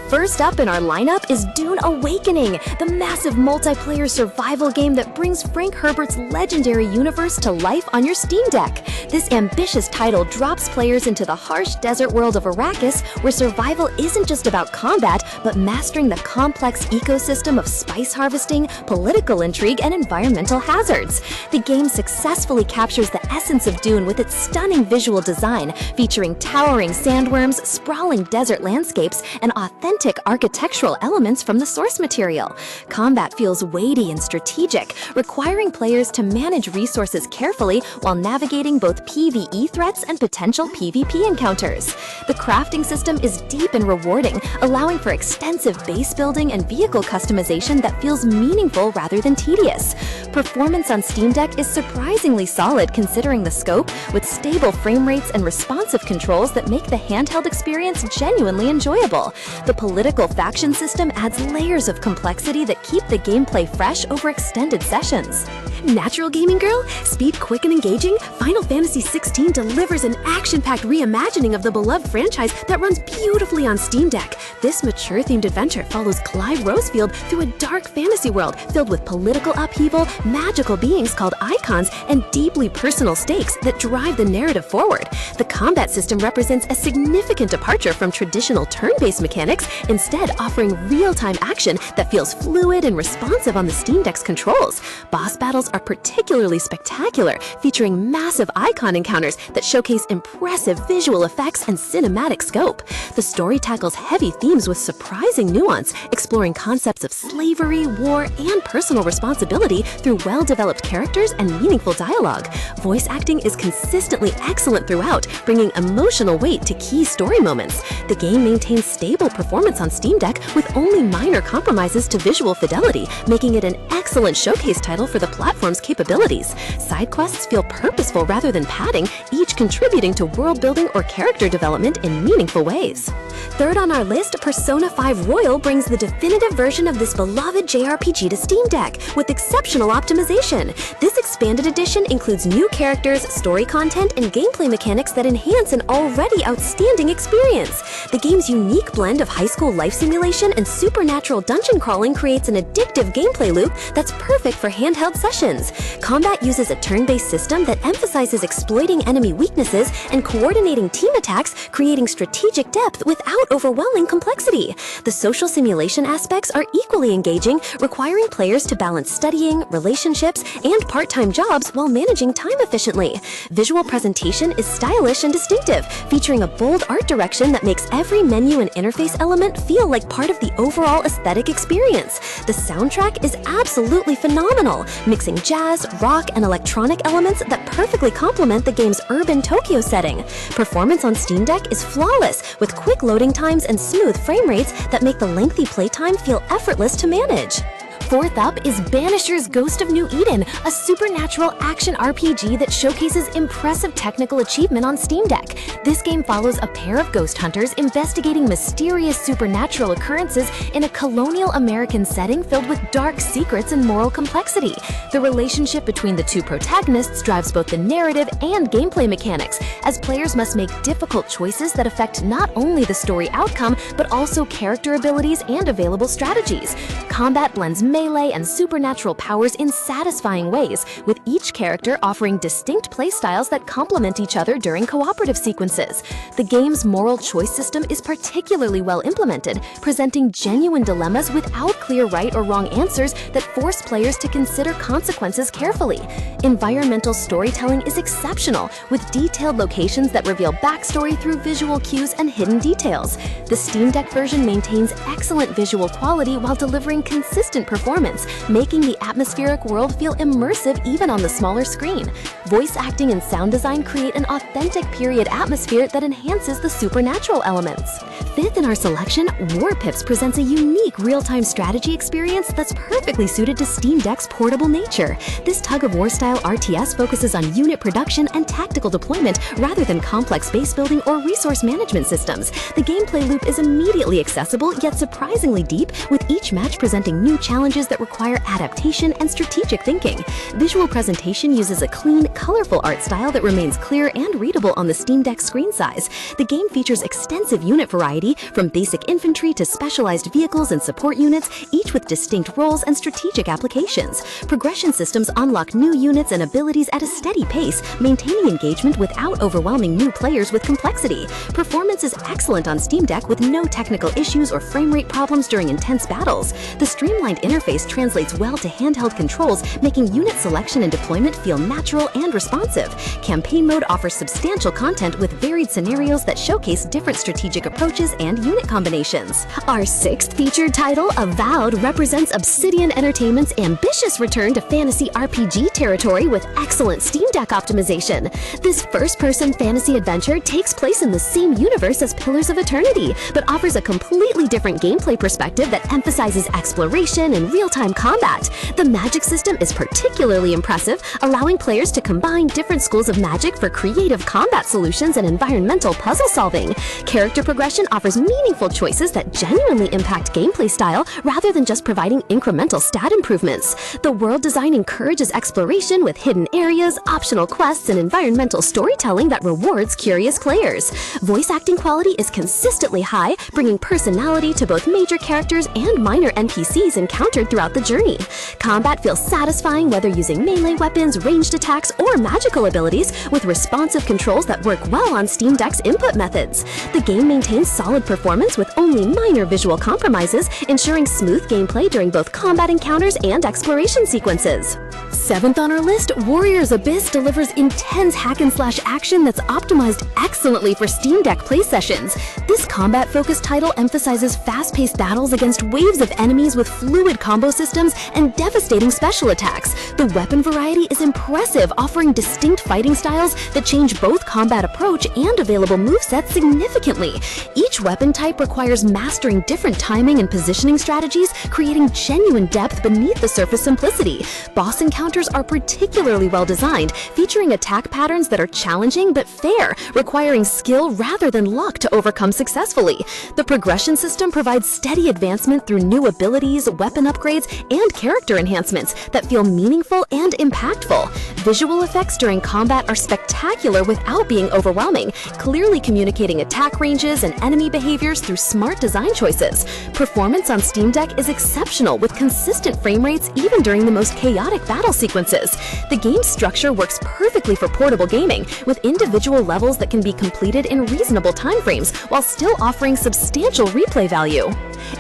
First up in our lineup is Dune Awakening, the massive multiplayer survival game that brings Frank Herbert's legendary universe to life on your Steam Deck. This ambitious title drops players into the harsh desert world of Arrakis, where survival isn't just about combat, but mastering the complex ecosystem of spice harvesting, political intrigue, and environmental hazards. The game successfully captures the essence of Dune with its stunning visual design, featuring towering sandworms, sprawling desert landscapes, and authentic architectural elements from the source material. Combat feels weighty and strategic, requiring players to manage resources carefully while navigating both PvE threats and potential PvP encounters. The crafting system is deep and rewarding, allowing for extensive base building and vehicle customization that feels meaningful rather than tedious. Performance on Steam Deck is surprisingly solid considering the scope, with stable frame rates and responsive controls that make the handheld experience genuinely enjoyable. The political faction system adds layers of complexity that keep the gameplay fresh over extended sessions. Natural gaming girl? Speed, quick, and engaging? Final Fantasy XVI delivers an action-packed reimagining of the beloved franchise that runs beautifully on Steam Deck. This mature-themed adventure follows Clive Rosefield through a dark fantasy world filled with political upheaval, magical beings called icons, and deeply personal stakes that drive the narrative forward. The combat system represents a significant departure from traditional turn-based mechanics, instead offering real-time action that feels fluid and responsive on the Steam Deck's controls. Boss battles are particularly spectacular, featuring massive icon encounters that showcase impressive visual effects and cinematic scope. The story tackles heavy themes with surprising nuance, exploring concepts of slavery, war, and personal responsibility through well-developed characters and meaningful dialogue. Voice acting is consistently excellent throughout, bringing emotional weight to key story moments. The game maintains stable performance on Steam Deck with only minor compromises to visual fidelity, making it an excellent showcase title for the platform's capabilities. Side quests feel purposeful rather than padding, each contributing to world building or character development in meaningful ways. Third on our list, Persona 5 Royal brings the definitive version of this beloved JRPG to Steam Deck with exceptional optimization. This expanded edition includes new characters, story content, and gameplay mechanics that enhance an already outstanding experience. The game's unique blend of high school life simulation and supernatural dungeon crawling creates an addictive gameplay loop that's perfect for handheld sessions. Combat uses a turn-based system that emphasizes exploiting enemy weaknesses and coordinating team attacks, creating strategic depth without overwhelming complexity. The social simulation aspects are equally engaging, requiring players to balance studying, relationships, and part-time jobs while managing time efficiently. Visual presentation is stylish and distinctive, featuring a bold art direction that makes every menu and interface element feel like part of the overall aesthetic experience. The soundtrack is absolutely phenomenal, mixing jazz, rock, and electronic elements that perfectly complement the game's urban Tokyo setting. Performance on Steam Deck is flawless, with quick loading times and smooth frame rates that make the lengthy playtime feel effortless to manage. Fourth up is Banishers Ghost of New Eden, a supernatural action RPG that showcases impressive technical achievement on Steam Deck. This game follows a pair of ghost hunters investigating mysterious supernatural occurrences in a colonial American setting filled with dark secrets and moral complexity. The relationship between the two protagonists drives both the narrative and gameplay mechanics, as players must make difficult choices that affect not only the story outcome, but also character abilities and available strategies. Combat blends melee and supernatural powers in satisfying ways, with each character offering distinct playstyles that complement each other during cooperative sequences. The game's moral choice system is particularly well implemented, presenting genuine dilemmas without clear right or wrong answers that force players to consider consequences carefully. Environmental storytelling is exceptional, with detailed locations that reveal backstory through visual cues and hidden details. The Steam Deck version maintains excellent visual quality while delivering consistent performance, making the atmospheric world feel immersive even on the smaller screen. Voice acting and sound design create an authentic period atmosphere that enhances the supernatural elements. Fifth in our selection, Warpips presents a unique real-time strategy experience that's perfectly suited to Steam Deck's portable nature. This tug-of-war style RTS focuses on unit production and tactical deployment rather than complex base building or resource management systems. The gameplay loop is immediately accessible yet surprisingly deep, with each match presenting new challenges that require adaptation and strategic thinking. Visual presentation uses a clean, colorful art style that remains clear and readable on the Steam Deck screen size. The game features extensive unit variety, from basic infantry to specialized vehicles and support units, each with distinct roles and strategic applications. Progression systems unlock new units and abilities at a steady pace, maintaining engagement without overwhelming new players with complexity. Performance is excellent on Steam Deck with no technical issues or frame rate problems during intense battles. The streamlined interface translates well to handheld controls, making unit selection and deployment feel natural and responsive. Campaign mode offers substantial content with varied scenarios that showcase different strategic approaches and unit combinations. Our sixth featured title, Avowed, represents Obsidian Entertainment's ambitious return to fantasy RPG territory with excellent Steam Deck optimization. This first-person fantasy adventure takes place in the same universe as Pillars of Eternity, but offers a completely different gameplay perspective that emphasizes exploration and real-time combat. The magic system is particularly impressive, allowing players to combine different schools of magic for creative combat solutions and environmental puzzle solving. Character progression offers meaningful choices that genuinely impact gameplay style rather than just providing incremental stat improvements. The world design encourages exploration with hidden areas, optional quests, and environmental storytelling that rewards curious players. Voice acting quality is consistently high, bringing personality to both major characters and minor NPCs encountered throughout the journey. Combat feels satisfying whether using melee weapons, ranged attacks, or magical abilities, with responsive controls that work well on Steam Deck's input methods. The game maintains solid performance with only minor visual compromises, ensuring smooth gameplay during both combat encounters and exploration sequences. Seventh on our list, Warriors Abyss delivers intense hack-and-slash action that's optimized excellently for Steam Deck play sessions. This combat-focused title emphasizes fast-paced battles against waves of enemies with fluid combo systems and devastating special attacks. The weapon variety is impressive, offering distinct fighting styles that change both combat approach and available movesets significantly. Each weapon type requires mastering different timing and positioning strategies, creating genuine depth beneath the surface simplicity. Boss encounters are particularly well designed, featuring attack patterns that are challenging but fair, requiring skill rather than luck to overcome successfully. The progression system provides steady advancement through new abilities, weapon upgrades, and character enhancements that feel meaningful and impactful. Visual effects during combat are spectacular without being overwhelming, clearly communicating attack ranges and enemy behaviors through smart design choices. Performance on Steam Deck is exceptional, with consistent frame rates even during the most chaotic battle sequences. The game's structure works perfectly for portable gaming, with individual levels that can be completed in reasonable timeframes while still offering substantial replay value.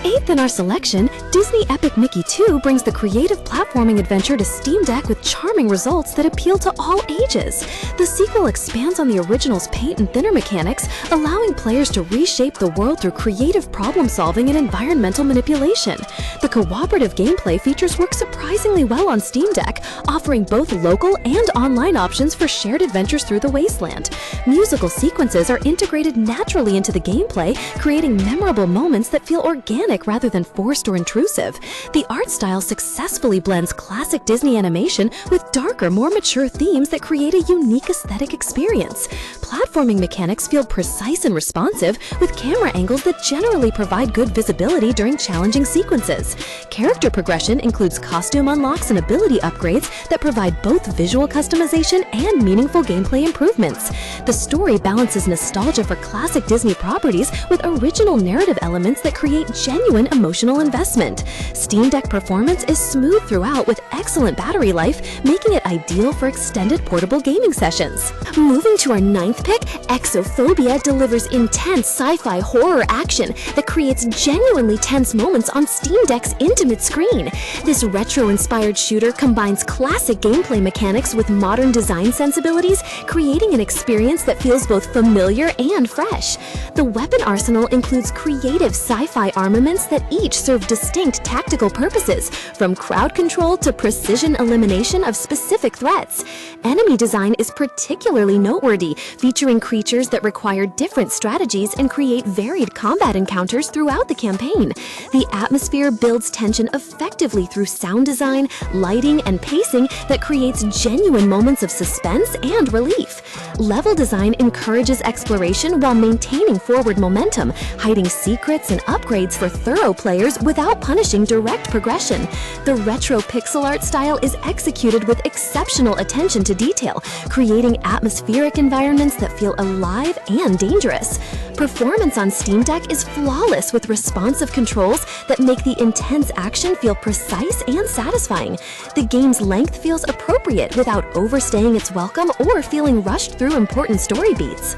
Eighth in our selection, Disney Epic Mickey 2 brings the creative platforming adventure to Steam Deck with charming results that appeal to all ages. The sequel expands on the original's paint and thinner mechanics, allowing players to reshape the world through creative problem-solving and environmental manipulation. The cooperative gameplay features work surprisingly well on Steam Deck, offering both local and online options for shared adventures through the wasteland. Musical sequences are integrated naturally into the gameplay, creating memorable moments that feel organic rather than forced or intrusive. The art style successfully blends classic Disney animation with darker, more mature themes that create a unique aesthetic experience. Platforming mechanics feel precise and responsive, with camera angles that generally provide good visibility during challenging sequences. Character progression includes costume unlocks and ability upgrades that provide both visual customization and meaningful gameplay improvements. The story balances nostalgia for classic Disney properties with original narrative elements that create genuine emotional investment. Steam Deck performance is smooth throughout with excellent battery life, making it ideal for extended portable gaming sessions. Moving to our ninth pick, Exophobia delivers intense sci-fi horror action that creates genuinely tense moments on Steam Deck's intimate screen. This retro-inspired shooter combines classic gameplay mechanics with modern design sensibilities, creating an experience that feels both familiar and fresh. The weapon arsenal includes creative sci-fi armaments that each serve distinct tactical purposes, from crowd control to precision elimination of specific threats. Enemy design is particularly noteworthy, featuring creatures that require different strategies and create varied combat encounters throughout the campaign. The atmosphere builds tension effectively through sound design, lighting, and pacing that creates genuine moments of suspense and relief. Level design encourages exploration while maintaining forward momentum, hiding secrets and upgrades for for thorough players without punishing direct progression. The retro pixel art style is executed with exceptional attention to detail, creating atmospheric environments that feel alive and dangerous. Performance on Steam Deck is flawless with responsive controls that make the intense action feel precise and satisfying. The game's length feels appropriate without overstaying its welcome or feeling rushed through important story beats.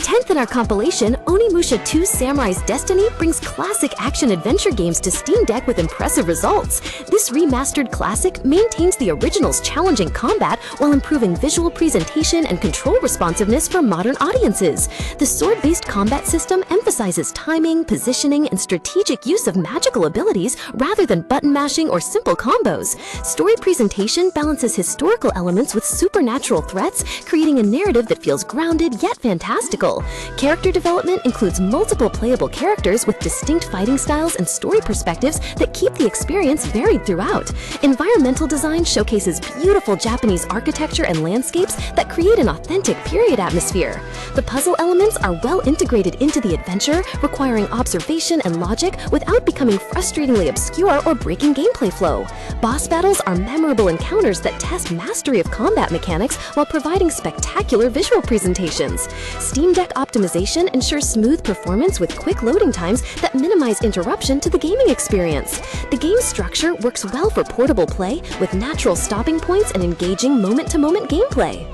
10th in our compilation, Onimusha 2 Samurai's Destiny brings classic action-adventure games to Steam Deck with impressive results. This remastered classic maintains the original's challenging combat while improving visual presentation and control responsiveness for modern audiences. The sword-based combat system emphasizes timing, positioning, and strategic use of magical abilities rather than button mashing or simple combos. Story presentation balances historical elements with supernatural threats, creating a narrative that feels grounded yet fantastical. Character development includes multiple playable characters with distinct fighting styles and story perspectives that keep the experience varied throughout. Environmental design showcases beautiful Japanese architecture and landscapes that create an authentic period atmosphere. The puzzle elements are well integrated into the adventure, requiring observation and logic without becoming frustratingly obscure or breaking gameplay flow. Boss battles are memorable encounters that test mastery of combat mechanics while providing spectacular visual presentations. Steam Deck optimization ensures smooth performance with quick loading times that minimize interruption to the gaming experience. The game's structure works well for portable play with natural stopping points and engaging moment-to-moment gameplay.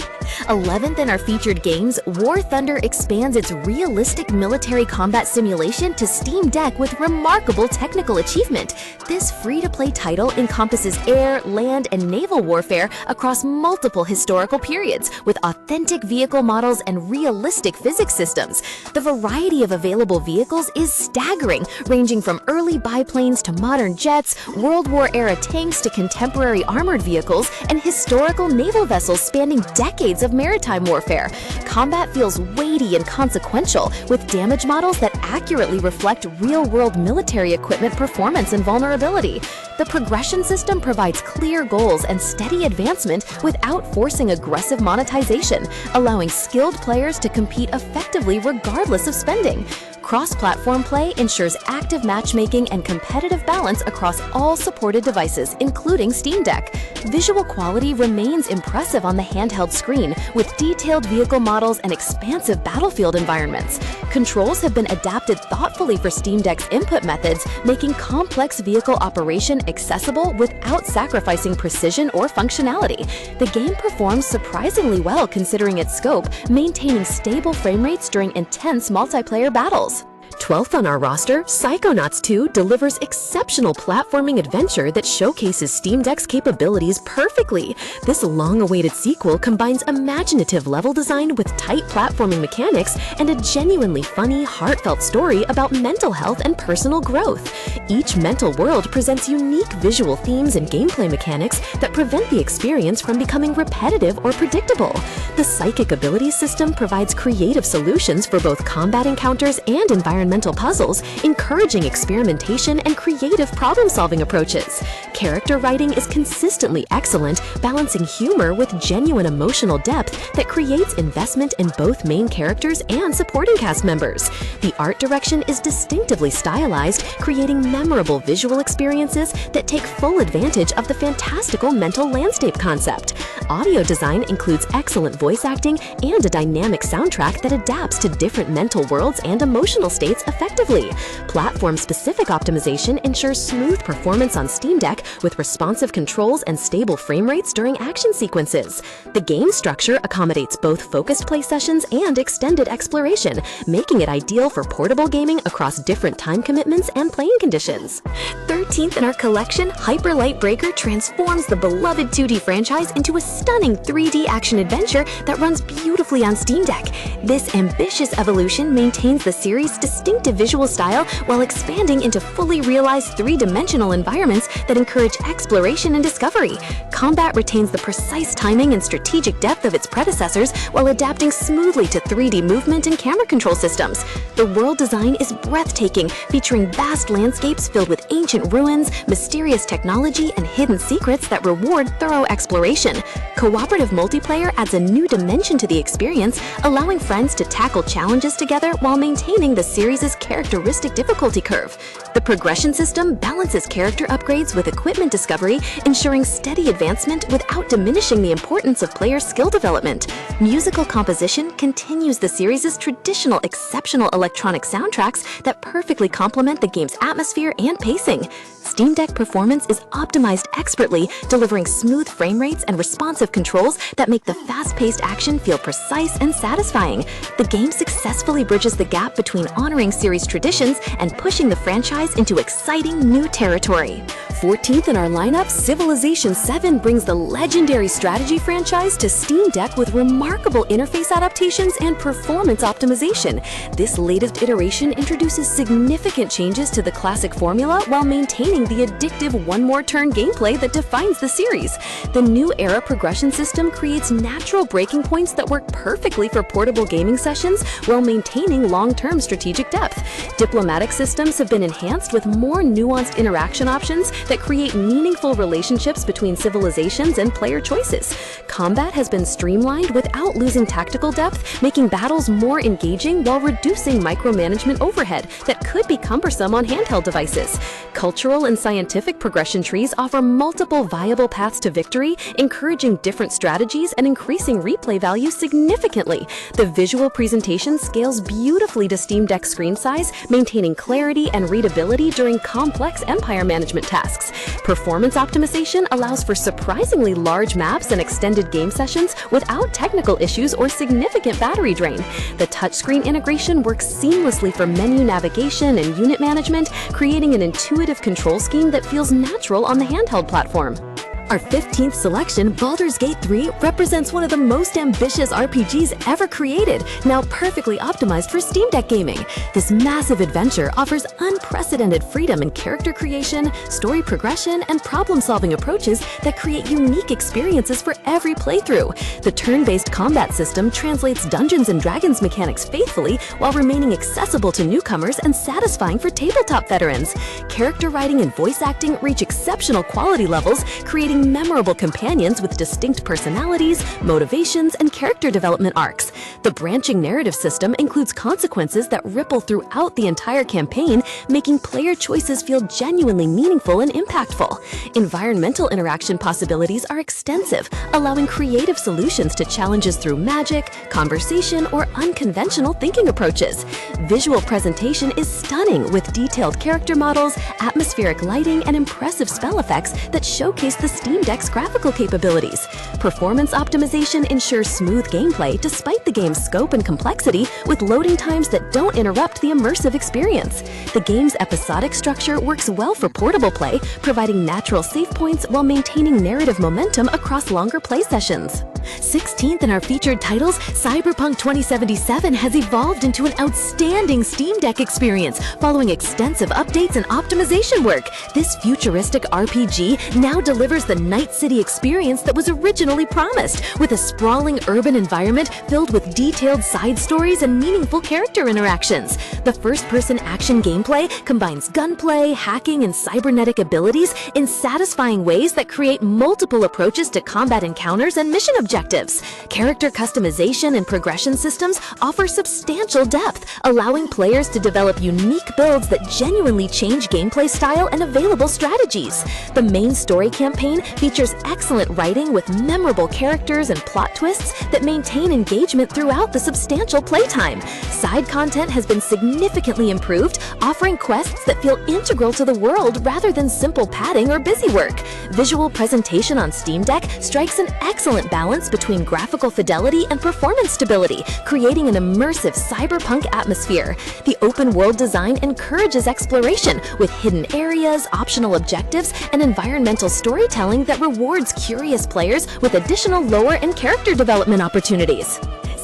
11th in our featured games, War Thunder expands its realistic military combat simulation to Steam Deck with remarkable technical achievement. This free-to-play title encompasses air, land, and naval warfare across multiple historical periods, with authentic vehicle models and realistic physics systems. The variety of available vehicles is staggering, ranging from early biplanes to modern jets, World War-era tanks to contemporary armored vehicles, and historical naval vessels spanning decades of maritime warfare. Combat feels weighty and consequential, with damage models that accurately reflect real-world military equipment performance and vulnerability. The progression system provides clear goals and steady advancement without forcing aggressive monetization, allowing skilled players to compete effectively regardless of spending. Cross-platform play ensures active matchmaking and competitive balance across all supported devices, including Steam Deck. Visual quality remains impressive on the handheld screen, with detailed vehicle models and expansive battlefield environments. Controls have been adapted thoughtfully for Steam Deck's input methods, making complex vehicle operation accessible without sacrificing precision or functionality. The game performs surprisingly well considering its scope, maintaining stable frame rates during intense multiplayer battles. 12th on our roster, Psychonauts 2 delivers exceptional platforming adventure that showcases Steam Deck's capabilities perfectly. This long-awaited sequel combines imaginative level design with tight platforming mechanics and a genuinely funny, heartfelt story about mental health and personal growth. Each mental world presents unique visual themes and gameplay mechanics that prevent the experience from becoming repetitive or predictable. The psychic abilities system provides creative solutions for both combat encounters and environmental puzzles, encouraging experimentation and creative problem-solving approaches. Character writing is consistently excellent, balancing humor with genuine emotional depth that creates investment in both main characters and supporting cast members. The art direction is distinctively stylized, creating memorable visual experiences that take full advantage of the fantastical mental landscape concept. Audio design includes excellent voice acting and a dynamic soundtrack that adapts to different mental worlds and emotional states effectively. Platform-specific optimization ensures smooth performance on Steam Deck with responsive controls and stable frame rates during action sequences. The game structure accommodates both focused play sessions and extended exploration, making it ideal for portable gaming across different time commitments and playing conditions. 13th in our collection, Hyper Light Breaker transforms the beloved 2D franchise into a stunning 3D action-adventure that runs beautifully on Steam Deck. This ambitious evolution maintains the series' distinctive visual style while expanding into fully realized three-dimensional environments that encourage exploration and discovery. Combat retains the precise timing and strategic depth of its predecessors while adapting smoothly to 3D movement and camera control systems. The world design is breathtaking, featuring vast landscapes filled with ancient ruins ruins, mysterious technology, and hidden secrets that reward thorough exploration. Cooperative multiplayer adds a new dimension to the experience, allowing friends to tackle challenges together while maintaining the series' characteristic difficulty curve. The progression system balances character upgrades with equipment discovery, ensuring steady advancement without diminishing the importance of player skill development. Musical composition continues the series' traditional exceptional electronic soundtracks that perfectly complement the game's atmosphere and pacing. Steam Deck performance is optimized expertly, delivering smooth frame rates and responsive controls that make the fast-paced action feel precise and satisfying. The game successfully bridges the gap between honoring series traditions and pushing the franchise into exciting new territory. 14th in our lineup, Civilization VII brings the legendary strategy franchise to Steam Deck with remarkable interface adaptations and performance optimization. This latest iteration introduces significant changes to the classic formula while maintaining the addictive one-more-turn gameplay that defines the series. The new era progression system creates natural breaking points that work perfectly for portable gaming sessions while maintaining long-term strategic depth. Diplomatic systems have been enhanced with more nuanced interaction options that create meaningful relationships between civilizations and player choices. Combat has been streamlined without losing tactical depth, making battles more engaging while reducing micromanagement overhead that could be cumbersome on handheld devices. Cultural and scientific progression trees offer multiple viable paths to victory, encouraging different strategies and increasing replay value significantly. The visual presentation scales beautifully to Steam Deck screen size, maintaining clarity and readability during complex empire management tasks. Performance optimization allows for surprisingly large maps and extended game sessions without technical issues or significant battery drain. The touchscreen integration works seamlessly for menu navigation and unit management, creating an intuitive control scheme that feels natural on the handheld platform. Our 15th selection, Baldur's Gate 3, represents one of the most ambitious RPGs ever created, now perfectly optimized for Steam Deck gaming. This massive adventure offers unprecedented freedom in character creation, story progression, and problem-solving approaches that create unique experiences for every playthrough. The turn-based combat system translates Dungeons & Dragons mechanics faithfully while remaining accessible to newcomers and satisfying for tabletop veterans. Character writing and voice acting reach exceptional quality levels, creating memorable companions with distinct personalities, motivations, and character development arcs. The branching narrative system includes consequences that ripple throughout the entire campaign, making player choices feel genuinely meaningful and impactful. Environmental interaction possibilities are extensive, allowing creative solutions to challenges through magic, conversation, or unconventional thinking approaches. Visual presentation is stunning with detailed character models, atmospheric lighting, and impressive spell effects that showcase the Steam Deck's graphical capabilities. Performance optimization ensures smooth gameplay despite the game's scope and complexity, with loading times that don't interrupt the immersive experience. The game's episodic structure works well for portable play, providing natural save points while maintaining narrative momentum across longer play sessions. 16th in our featured titles, Cyberpunk 2077 has evolved into an outstanding Steam Deck experience following extensive updates and optimization work. This futuristic RPG now delivers the Night City experience that was originally promised, with a sprawling urban environment filled with detailed side stories and meaningful character interactions. The first-person action gameplay combines gunplay, hacking, and cybernetic abilities in satisfying ways that create multiple approaches to combat encounters and mission objectives. Character customization and progression systems offer substantial depth, allowing players to develop unique builds that genuinely change gameplay style and available strategies. The main story campaign features excellent writing with memorable characters and plot twists that maintain engagement throughout the substantial playtime. Side content has been significantly improved, offering quests that feel integral to the world rather than simple padding or busywork. Visual presentation on Steam Deck strikes an excellent balance between graphical fidelity and performance stability, creating an immersive cyberpunk atmosphere. The open-world design encourages exploration, with hidden areas, optional objectives, and environmental storytelling that rewards curious players with additional lore and character development opportunities.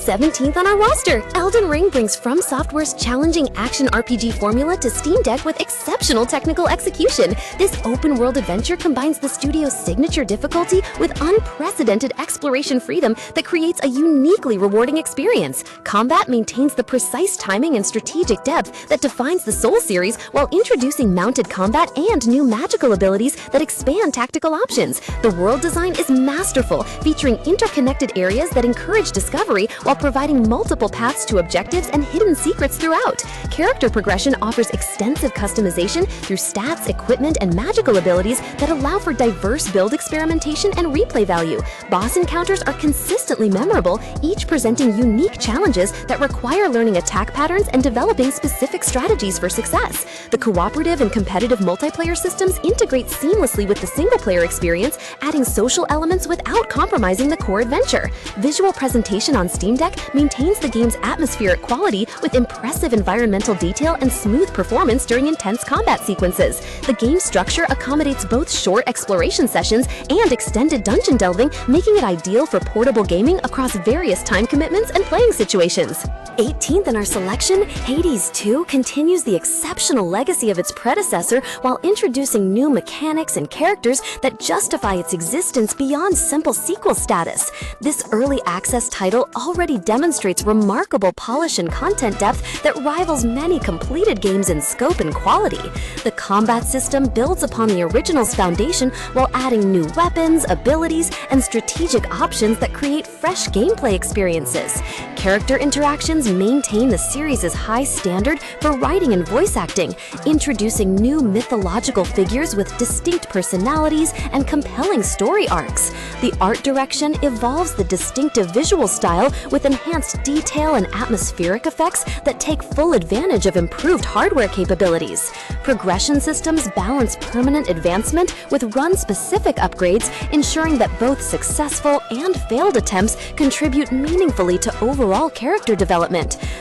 17th on our roster, Elden Ring brings From Software's challenging action RPG formula to Steam Deck with exceptional technical execution. This open-world adventure combines the studio's signature difficulty with unprecedented exploration freedom that creates a uniquely rewarding experience. Combat maintains the precise timing and strategic depth that defines the Soul series while introducing mounted combat and new magical abilities that expand tactical options. The world design is masterful, featuring interconnected areas that encourage discovery while providing multiple paths to objectives and hidden secrets throughout. Character progression offers extensive customization through stats, equipment, and magical abilities that allow for diverse build experimentation and replay value. Boss encounters are consistently memorable, each presenting unique challenges that require learning attack patterns and developing specific strategies for success. The cooperative and competitive multiplayer systems integrate seamlessly with the single-player experience, adding social elements without compromising the core adventure. Visual presentation on Steam Deck maintains the game's atmospheric quality with impressive environmental detail and smooth performance during intense combat sequences. The game's structure accommodates both short exploration sessions and extended dungeon delving, making it ideal for portable gaming across various time commitments and playing situations. 18th in our selection, Hades 2 continues the exceptional legacy of its predecessor while introducing new mechanics and characters that justify its existence beyond simple sequel status. This early access title already demonstrates remarkable polish and content depth that rivals many completed games in scope and quality. The combat system builds upon the original's foundation while adding new weapons, abilities, and strategic options that create fresh gameplay experiences. Character interactions maintain the series' high standard for writing and voice acting, introducing new mythological figures with distinct personalities and compelling story arcs. The art direction evolves the distinctive visual style with enhanced detail and atmospheric effects that take full advantage of improved hardware capabilities. Progression systems balance permanent advancement with run-specific upgrades, ensuring that both successful and failed attempts contribute meaningfully to overall character development.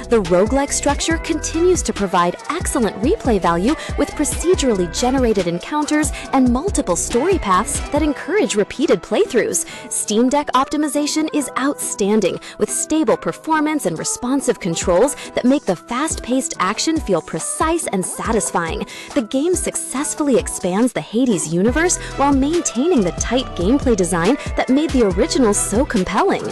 The roguelike structure continues to provide excellent replay value with procedurally generated encounters and multiple story paths that encourage repeated playthroughs. Steam Deck optimization is outstanding, with stable performance and responsive controls that make the fast-paced action feel precise and satisfying. The game successfully expands the Hades universe while maintaining the tight gameplay design that made the original so compelling.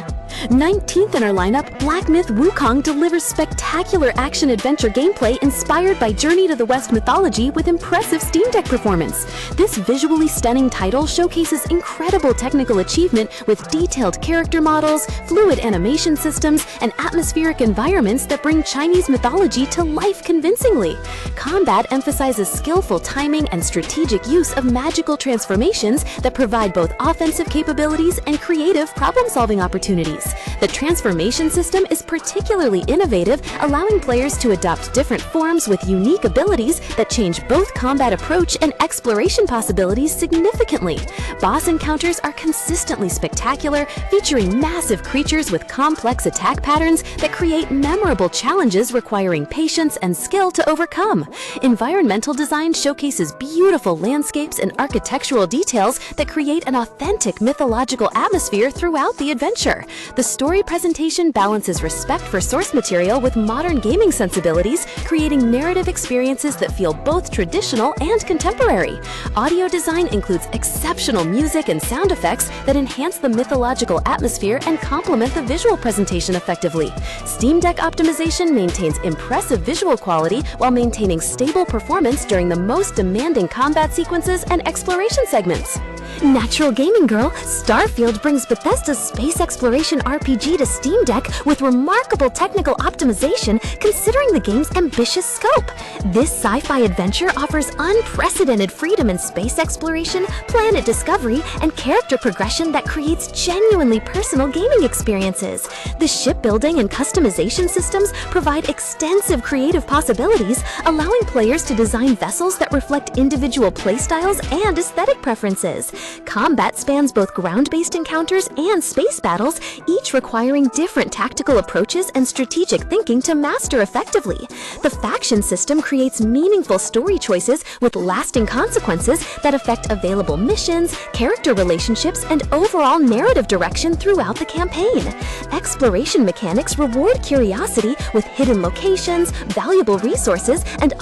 19th in our lineup, Black Myth: Wukong delivers spectacular action-adventure gameplay inspired by Journey to the West mythology with impressive Steam Deck performance. This visually stunning title showcases incredible technical achievement with detailed character models, fluid animation systems, and atmospheric environments that bring Chinese mythology to life convincingly. Combat emphasizes skillful timing and strategic use of magical transformations that provide both offensive capabilities and creative problem-solving opportunities. The transformation system is particularly innovative, allowing players to adopt different forms with unique abilities that change both combat approach and exploration possibilities significantly. Boss encounters are consistently spectacular, featuring massive creatures with complex attack patterns that create memorable challenges requiring patience and skill to overcome. Environmental design showcases beautiful landscapes and architectural details that create an authentic mythological atmosphere throughout the adventure. The story presentation balances respect for source material with modern gaming sensibilities, creating narrative experiences that feel both traditional and contemporary. Audio design includes exceptional music and sound effects that enhance the mythological atmosphere and complement the visual presentation effectively. Steam Deck optimization maintains impressive visual quality while maintaining stable performance during the most demanding combat sequences and exploration segments. Natural gaming girl, Starfield brings Bethesda's space exploration RPG to Steam Deck with remarkable technical optimization considering the game's ambitious scope. This sci-fi adventure offers unprecedented freedom in space exploration, planet discovery, and character progression that creates genuinely personal gaming experiences. The shipbuilding and customization systems provide extensive creative possibilities, allowing players to design vessels that reflect individual playstyles and aesthetic preferences. Combat spans both ground-based encounters and space battles, each requiring different tactical approaches and strategic thinking to master effectively. The faction system creates meaningful story choices with lasting consequences that affect available missions, character relationships, and overall narrative direction throughout the campaign. Exploration mechanics reward curiosity with hidden locations, valuable resources, and